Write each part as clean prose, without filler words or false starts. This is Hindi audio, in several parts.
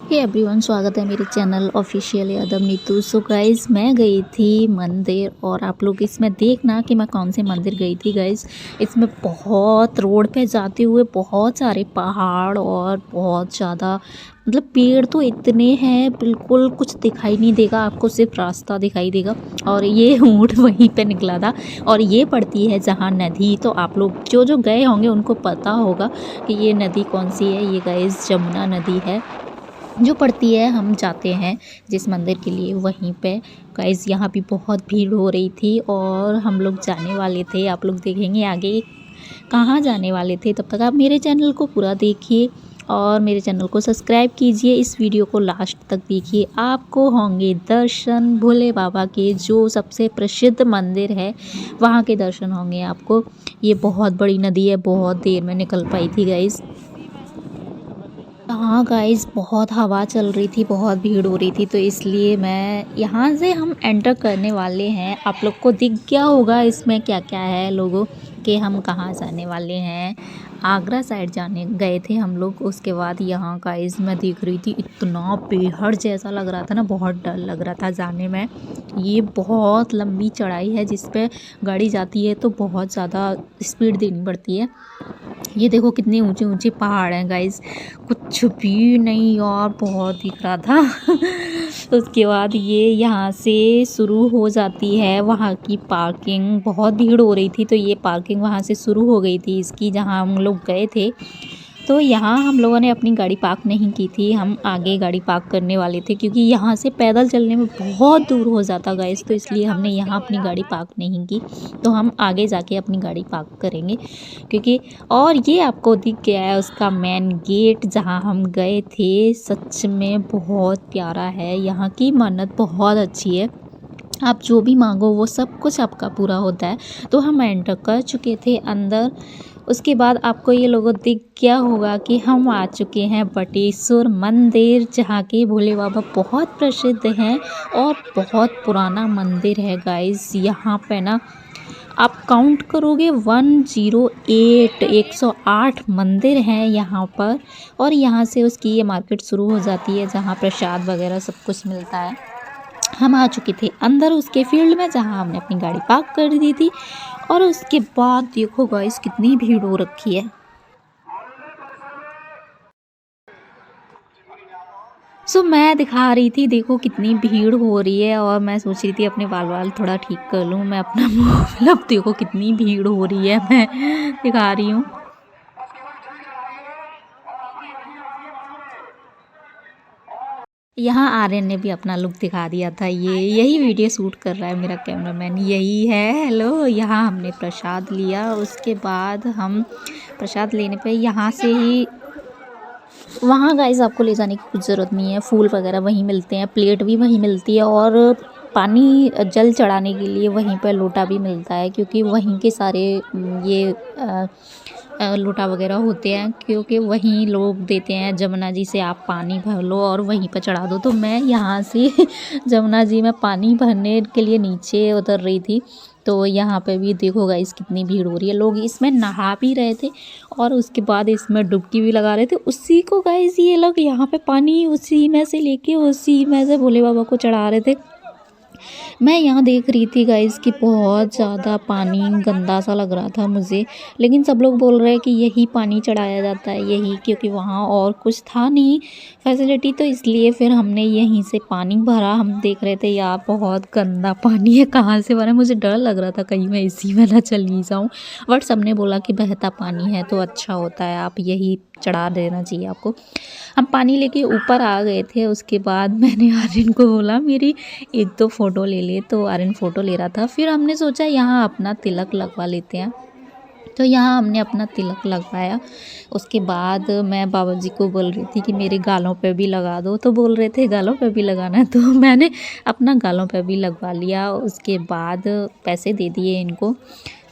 हे एवरीवन, स्वागत है मेरे channel official Yadav Neetu. So guys, मैं गई थी मंदिर और आप लोग इसमें देखना कि मैं कौन से मंदिर गई थी। गाइज़, इसमें बहुत रोड पे जाते हुए बहुत सारे पहाड़ और बहुत ज़्यादा मतलब पेड़ तो इतने हैं, बिल्कुल कुछ दिखाई नहीं देगा आपको, सिर्फ रास्ता दिखाई देगा। और ये ऊँट वहीं पे निकला था और ये पड़ती है जहाँ नदी। तो आप लोग जो जो गए होंगे उनको पता होगा कि ये नदी कौन सी है। ये गाइज़ जमुना नदी है जो पड़ती है। हम जाते हैं जिस मंदिर के लिए वहीं पे। गाइस, यहाँ भी बहुत भीड़ हो रही थी और हम लोग जाने वाले थे। आप लोग देखेंगे आगे कहाँ जाने वाले थे। तब तक आप मेरे चैनल को पूरा देखिए और मेरे चैनल को सब्सक्राइब कीजिए। इस वीडियो को लास्ट तक देखिए, आपको होंगे दर्शन भोले बाबा के, जो सबसे प्रसिद्ध मंदिर है वहाँ के दर्शन होंगे आपको। ये बहुत बड़ी नदी है, बहुत देर में निकल पाई थी गाइस। हाँ गाइस, बहुत हवा चल रही थी, बहुत भीड़ हो रही थी, तो इसलिए मैं यहाँ से हम एंटर करने वाले हैं। आप लोग को दिख गया होगा इसमें क्या क्या है लोगों कि हम कहाँ जाने वाले हैं। आगरा साइड जाने गए थे हम लोग। उसके बाद यहाँ गाइस मैं देख रही थी, इतना पेड़ जैसा लग रहा था ना, बहुत डर लग रहा था जाने में। ये बहुत लंबी चढ़ाई है जिस पे गाड़ी जाती है तो बहुत ज़्यादा स्पीड देनी पड़ती है। ये देखो कितने ऊंचे ऊंचे पहाड़ हैं गाइस, कुछ भी नहीं और बहुत दिख रहा था। उसके बाद ये यहाँ से शुरू हो जाती है वहाँ की पार्किंग। बहुत भीड़ हो रही थी तो ये पार्किंग वहाँ से शुरू हो गई थी इसकी, जहाँ हम लोग गए थे। तो यहाँ हम लोगों ने अपनी गाड़ी पार्क नहीं की थी, हम आगे गाड़ी पार्क करने वाले थे क्योंकि यहाँ से पैदल चलने में बहुत दूर हो जाता गाइस, तो इसलिए हमने यहाँ अपनी गाड़ी पार्क नहीं की। तो हम आगे जाके अपनी गाड़ी पार्क करेंगे क्योंकि। और ये आपको दिख गया है उसका मेन गेट जहाँ हम गए थे। सच में बहुत प्यारा है, यहाँ की मन्नत बहुत अच्छी है। आप जो भी मांगो वो सब कुछ आपका पूरा होता है। तो हम एंटर कर चुके थे अंदर। उसके बाद आपको ये लोगो दिख गया होगा कि हम आ चुके हैं बटेश्वर मंदिर, जहाँ के भोले बाबा बहुत प्रसिद्ध हैं और बहुत पुराना मंदिर है गाइस। यहाँ पे ना आप काउंट करोगे 108 108 मंदिर हैं यहाँ पर। और यहाँ से उसकी ये मार्केट शुरू हो जाती है जहाँ प्रसाद वगैरह सब कुछ मिलता है। हम आ चुके थे अंदर उसके फील्ड में जहाँ हमने अपनी गाड़ी पार्क कर दी थी। और उसके बाद देखो गाइस कितनी भीड़ हो रखी है। मैं दिखा रही थी देखो कितनी भीड़ हो रही है और मैं सोच रही थी अपने बाल थोड़ा ठीक कर लूँ मैं अपना मुँह। मतलब देखो कितनी भीड़ हो रही है, मैं दिखा रही हूँ। यहाँ आर्यन ने भी अपना लुक दिखा दिया था। ये यही वीडियो शूट कर रहा है मेरा कैमरामैन, यही है। हेलो, यहाँ हमने प्रसाद लिया। उसके बाद हम प्रसाद लेने पे यहाँ से ही वहाँ गाइस आपको ले जाने की कुछ ज़रूरत नहीं है। फूल वगैरह वहीं मिलते हैं, प्लेट भी वहीं मिलती है और पानी जल चढ़ाने के लिए वहीं पर लोटा भी मिलता है क्योंकि वहीं के सारे ये लोटा वगैरह होते हैं क्योंकि वहीं लोग देते हैं। जमुना जी से आप पानी भर लो और वहीं पर चढ़ा दो। तो मैं यहाँ से जमुना जी में पानी भरने के लिए नीचे उतर रही थी। तो यहाँ पे भी देखो गाइस कितनी भीड़ हो रही है, लोग इसमें नहा भी रहे थे और उसके बाद इसमें डुबकी भी लगा रहे थे। उसी को गाइस ये लोग यहाँ पे पानी उसी में से लेके उसी में से भोले बाबा को चढ़ा रहे थे। मैं यहाँ देख रही थी गाइस कि बहुत ज़्यादा पानी गंदा सा लग रहा था मुझे, लेकिन सब लोग बोल रहे हैं कि यही पानी चढ़ाया जाता है यही, क्योंकि वहाँ और कुछ था नहीं फैसिलिटी, तो इसलिए फिर हमने यहीं से पानी भरा। हम देख रहे थे यार बहुत गंदा पानी है, कहाँ से भरा। मुझे डर लग रहा था कहीं मैं इसी में ना चली जाऊँ, बट सबने बोला कि बहता पानी है तो अच्छा होता है, आप यही चढ़ा देना चाहिए आपको। हम पानी लेके ऊपर आ गए थे। उसके बाद मैंने आर्यन को बोला मेरी एक दो फ़ोटो ले ले, तो आर्यन फ़ोटो ले रहा था। फिर हमने सोचा यहाँ अपना तिलक लगवा लेते हैं, तो यहाँ हमने अपना तिलक लगवाया। उसके बाद मैं बाबा जी को बोल रही थी कि मेरे गालों पे भी लगा दो, तो बोल रहे थे गालों पे भी लगाना है, तो मैंने अपना गालों पे भी लगवा लिया। उसके बाद पैसे दे दिए इनको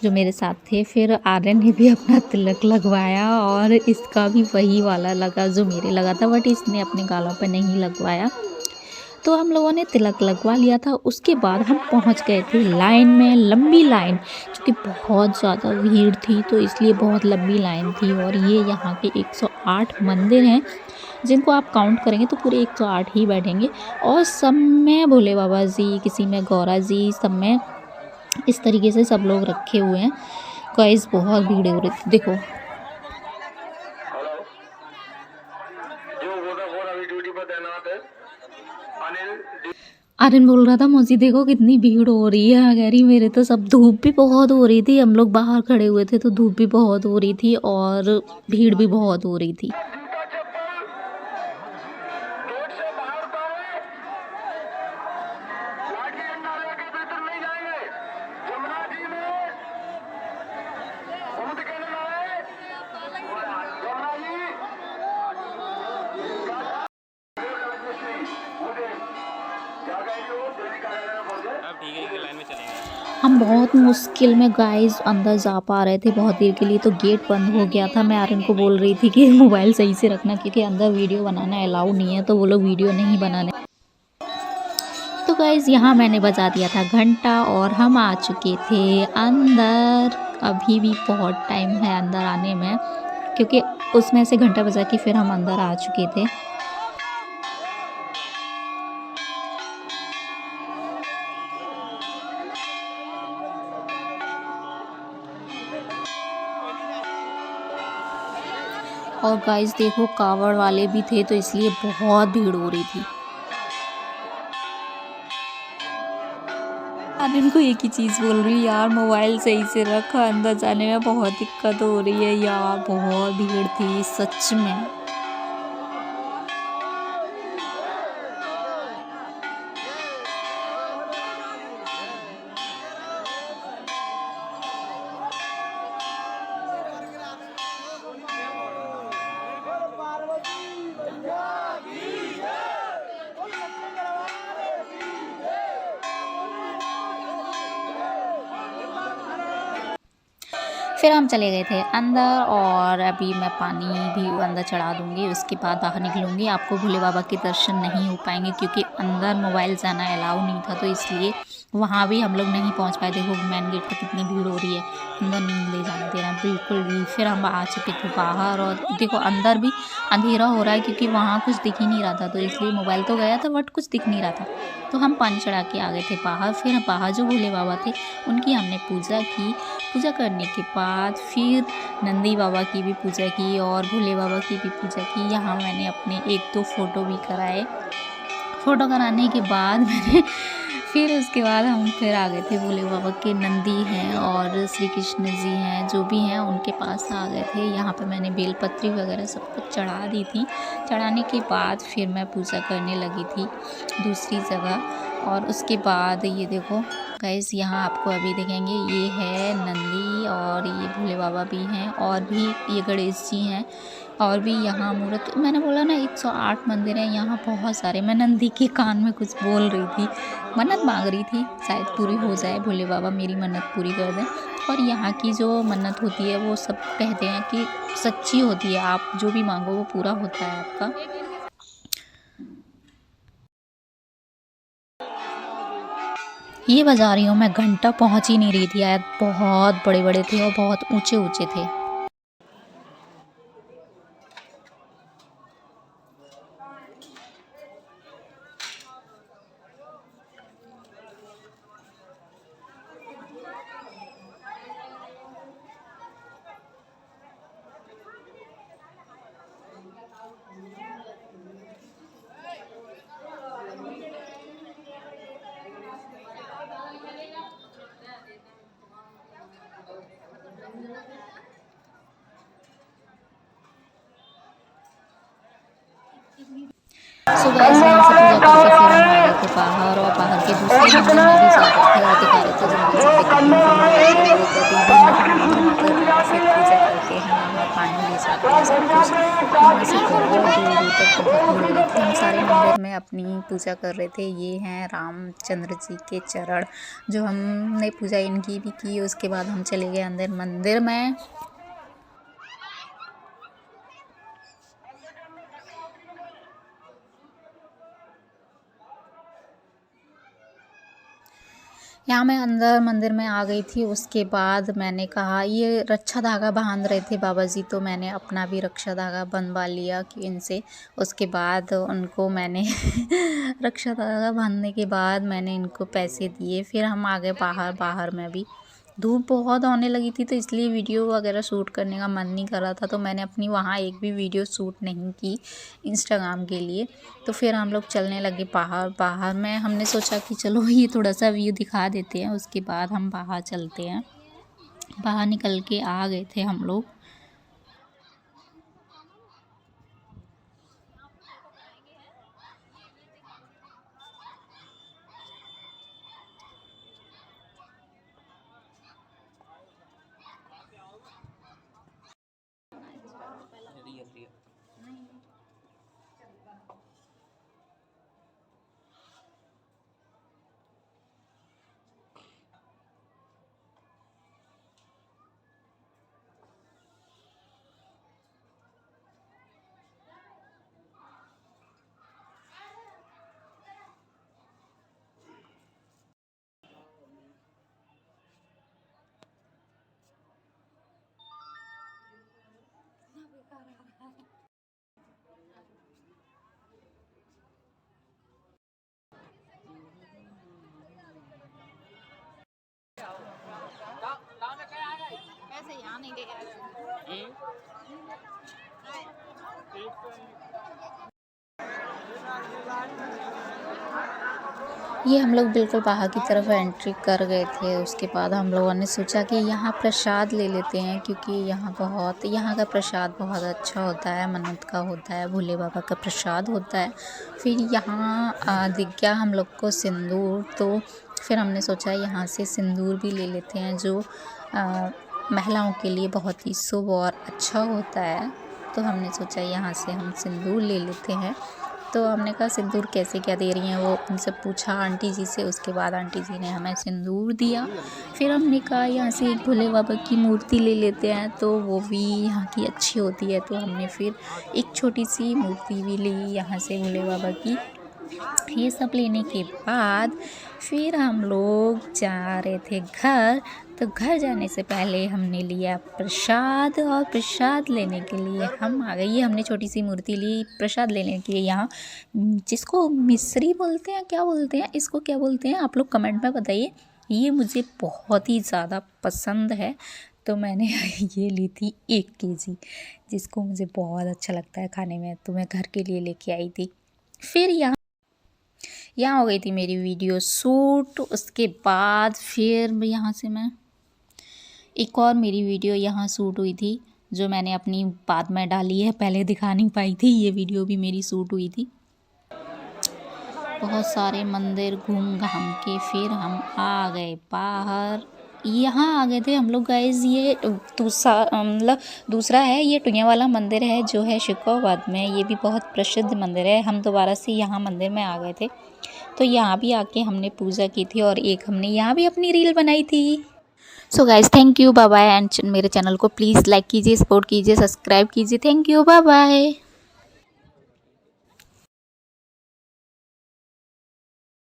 जो मेरे साथ थे। फिर आर्यन ने भी अपना तिलक लगवाया और इसका भी वही वाला लगा जो मेरे लगा था, बट इसने अपने गालों पे नहीं लगवाया। तो हम लोगों ने तिलक लगवा लिया था। उसके बाद हम पहुंच गए थे लाइन में, लंबी लाइन, क्योंकि बहुत ज़्यादा भीड़ थी तो इसलिए बहुत लंबी लाइन थी। और ये यहाँ के 108 मंदिर हैं जिनको आप काउंट करेंगे तो पूरे 108 ही बैठेंगे। और सब में भोले बाबा जी, किसी में गौरा जी, सब में इस तरीके से सब लोग रखे हुए हैं। गाइस बहुत भीड़ हो रही थी देखो। आर्यन बोल रहा था मौसी देखो कितनी भीड़ हो रही है, कह रही मेरे तो सब, धूप भी बहुत हो रही थी, हम लोग बाहर खड़े हुए थे तो धूप भी बहुत हो रही थी और भीड़ भी बहुत हो रही थी। हम बहुत मुश्किल में गाइस अंदर जा पा रहे थे बहुत देर के लिए, तो गेट बंद हो गया था। मैं आर्यन को बोल रही थी कि मोबाइल सही से रखना क्योंकि अंदर वीडियो बनाना अलाउ नहीं है, तो वो लोग वीडियो नहीं बनाने। तो गाइस यहाँ मैंने बजा दिया था घंटा और हम आ चुके थे अंदर। अभी भी बहुत टाइम है अंदर आने में, क्योंकि उसमें से घंटा बजा के फिर हम अंदर आ चुके थे। और गाइस देखो कावड़ वाले भी थे, तो इसलिए बहुत भीड़ हो रही थी। आर्यन को एक ही चीज़ बोल रही है, यार मोबाइल सही से रख, अंदर जाने में बहुत दिक्कत हो रही है यार, बहुत भीड़ थी सच में। फिर हम चले गए थे अंदर और अभी मैं पानी भी अंदर चढ़ा दूँगी, उसके बाद बाहर निकलूँगी। आपको भोले बाबा के दर्शन नहीं हो पाएंगे क्योंकि अंदर मोबाइल जाना अलाउ नहीं था, तो इसलिए वहाँ भी हम लोग नहीं पहुँच पाए। देखो मेन गेट पर कितनी भीड़ हो रही है, अंदर नहीं ले जाने दे रहे हैं बिल्कुल भी। फिर हम आ चुके थे बाहर और देखो अंदर भी अंधेरा हो रहा है क्योंकि वहाँ कुछ दिख ही नहीं रहा था, तो इसलिए मोबाइल तो गया था बट कुछ दिख नहीं रहा था। तो हम पानी चढ़ा के आ गए थे बाहर। फिर बाहर जो भोले बाबा थे उनकी हमने पूजा की। पूजा करने के बाद फिर नंदी बाबा की भी पूजा की और भोले बाबा की भी पूजा की। यहाँ मैंने अपने 1-2 फ़ोटो भी कराए। फ़ोटो कराने के बाद मैंने फिर उसके बाद हम फिर आ गए थे भोले बाबा के, नंदी हैं और श्री कृष्ण जी हैं, जो भी हैं उनके पास आ गए थे। यहाँ पे मैंने बेलपत्री वगैरह सब कुछ चढ़ा दी थी। चढ़ाने के बाद फिर मैं पूजा करने लगी थी दूसरी जगह। और उसके बाद ये देखो गाइस, यहाँ आपको अभी देखेंगे ये है नंदी और ये भोले बाबा भी हैं और भी ये गणेश जी हैं और भी यहाँ मूर्त। मैंने बोला ना 108 मंदिर हैं यहाँ बहुत सारे। मैं नंदी के कान में कुछ बोल रही थी, मन्नत मांग रही थी, शायद पूरी हो जाए, भोले बाबा मेरी मन्नत पूरी कर दें। और यहाँ की जो मन्नत होती है वो सब कहते हैं कि सच्ची होती है, आप जो भी मांगो वो पूरा होता है आपका। ये बजा रही हूँ मैं घंटा, पहुँच ही नहीं रही थी यार, बहुत बड़े बड़े थे और बहुत ऊंचे ऊंचे थे। सो गाइस यहाँ से पूजा करके फिर हम आ गए थे बाहर और बाहर के दूसरे मंदिर में भी जा रहे थे और दिखा रहे थे जंगल सब दिखा रहे थे। फिर पूजा करके हम वहाँ पानी ले जाते हैं सब कुछ। वहाँ से बहुत दूर दूर तक बहुत भीड़ हो रही थी। हम सारे मंदिर में अपनी पूजा कर रहे थे। ये हैं रामचंद्र जी के चरण, जो हमने पूजा इनकी भी की। उसके बाद हम चले गए अंदर मंदिर में। यहाँ मैं अंदर मंदिर में आ गई थी। उसके बाद मैंने कहा ये रक्षा धागा बांध रहे थे बाबा जी, तो मैंने अपना भी रक्षा धागा बनवा लिया कि इनसे। उसके बाद उनको मैंने रक्षा धागा बांधने के बाद मैंने इनको पैसे दिए। फिर हम आ गए बाहर। बाहर में भी धूप बहुत होने लगी थी, तो इसलिए वीडियो वगैरह शूट करने का मन नहीं कर रहा था, तो मैंने अपनी वहाँ एक भी वीडियो शूट नहीं की इंस्टाग्राम के लिए। तो फिर हम लोग चलने लगे बाहर। बाहर में हमने सोचा कि चलो ये थोड़ा सा व्यू दिखा देते हैं, उसके बाद हम बाहर चलते हैं। बाहर निकल के आ गए थे हम लोग। ऐसे यहाँ नहीं दे ये हम लोग बिल्कुल बाहर की तरफ एंट्री कर गए थे। उसके बाद हम लोगों ने सोचा कि यहाँ प्रसाद ले लेते हैं, क्योंकि यहाँ का प्रसाद बहुत अच्छा होता है, मन्नत का होता है, भोले बाबा का प्रसाद होता है। फिर यहाँ दिख गया हम लोग को सिंदूर, तो फिर हमने सोचा यहाँ से सिंदूर भी ले लेते हैं, जो महिलाओं के लिए बहुत ही शुभ और अच्छा होता है। तो हमने सोचा यहाँ से हम सिंदूर ले लेते हैं। तो हमने कहा सिंदूर कैसे क्या दे रही हैं, वो उनसे पूछा आंटी जी से। उसके बाद आंटी जी ने हमें सिंदूर दिया। फिर हमने कहा यहाँ से एक भोले बाबा की मूर्ति ले लेते हैं, तो वो भी यहाँ की अच्छी होती है। तो हमने फिर एक छोटी सी मूर्ति भी ली यहाँ से भोले बाबा की। ये सब लेने के बाद फिर हम लोग जा रहे थे घर। तो घर जाने से पहले हमने लिया प्रसाद, और प्रसाद लेने के लिए हम आ गए। ये हमने छोटी सी मूर्ति ली प्रसाद लेने के लिए। यहाँ जिसको मिश्री बोलते हैं, क्या बोलते हैं इसको, क्या बोलते हैं आप लोग कमेंट में बताइए। ये मुझे बहुत ही ज़्यादा पसंद है, तो मैंने ये ली थी 1 kg, जिसको मुझे बहुत अच्छा लगता है खाने में, तो मैं घर के लिए लेके आई थी। फिर यहाँ हो गई थी मेरी वीडियो शूट। उसके बाद फिर यहाँ से मैं एक और मेरी वीडियो यहाँ शूट हुई थी, जो मैंने अपनी बाद में डाली है, पहले दिखा नहीं पाई थी। ये वीडियो भी मेरी शूट हुई थी। बहुत सारे मंदिर घूम घाम के फिर हम आ गए बाहर। यहाँ आ गए थे हम लोग गाइस। ये दूसरा है, ये टुइयां वाला मंदिर है जो है शिकोहाबाद में। ये भी बहुत प्रसिद्ध मंदिर है। हम दोबारा से यहाँ मंदिर में आ गए थे, तो यहाँ भी आके हमने पूजा की थी, और एक हमने यहाँ भी अपनी रील बनाई थी। So guys thank you, bye bye. And मेरे चैनल को प्लीज़ लाइक कीजिए, सपोर्ट कीजिए, सब्सक्राइब कीजिए। Thank you, bye bye.